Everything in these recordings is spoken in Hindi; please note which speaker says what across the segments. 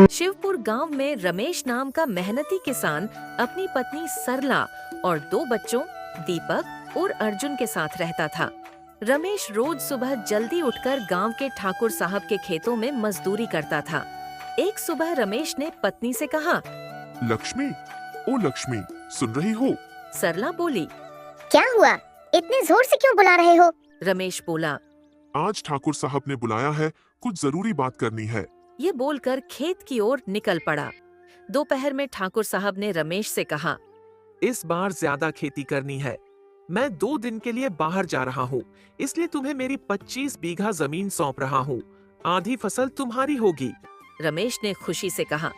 Speaker 1: शिवपुर गांव में रमेश नाम का मेहनती किसान अपनी पत्नी सरला और 2 बच्चों दीपक और अर्जुन के साथ रहता था। रमेश रोज सुबह जल्दी उठकर गांव के ठाकुर साहब के खेतों में मजदूरी करता था। एक सुबह रमेश ने पत्नी से कहा,
Speaker 2: लक्ष्मी, ओ लक्ष्मी, सुन रही हो?
Speaker 1: सरला बोली।
Speaker 3: क्या हुआ? इतने जोर से क्यों बुला रहे हो?
Speaker 1: रमेश बोला।
Speaker 2: आज ठाकुर साहब ने बुलाया है, कुछ जरूरी बात करनी है।
Speaker 1: ये बोलकर खेत की ओर निकल पड़ा। दोपहर में ठाकुर साहब ने रमेश से कहा,
Speaker 4: इस बार ज्यादा खेती करनी है। मैं 2 दिन के लिए बाहर जा रहा हूँ, इसलिए तुम्हें मेरी 25 बीघा जमीन सौंप रहा हूँ। आधी फसल तुम्हारी होगी।
Speaker 1: रमेश ने खुशी से कहा।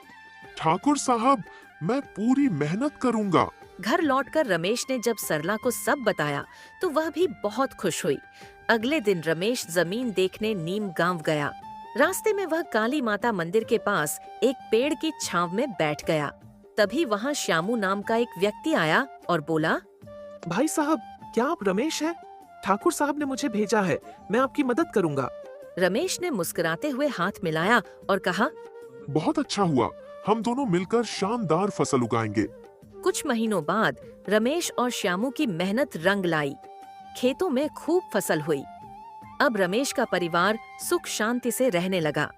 Speaker 2: ठाकुर साहब, मैं पूरी मेहनत करूँगा।
Speaker 1: घर लौटकर रमेश ने जब सरला को सब बताया तो वह भी बहुत खुश हुई। अगले दिन रमेश जमीन देखने नीम गांव गया। रास्ते में वह काली माता मंदिर के पास एक पेड़ की छांव में बैठ गया। तभी वहां श्यामू नाम का एक व्यक्ति आया और बोला,
Speaker 4: भाई साहब, क्या आप रमेश हैं? ठाकुर साहब ने मुझे भेजा है, मैं आपकी मदद करूंगा।
Speaker 1: रमेश ने मुस्कुराते हुए हाथ मिलाया और कहा,
Speaker 2: बहुत अच्छा हुआ, हम दोनों मिलकर शानदार फसल उगाएंगे।
Speaker 1: कुछ महीनों बाद रमेश और श्यामू की मेहनत रंग लाई। खेतों में खूब फसल हुई। अब रमेश का परिवार सुख शांति से रहने लगा।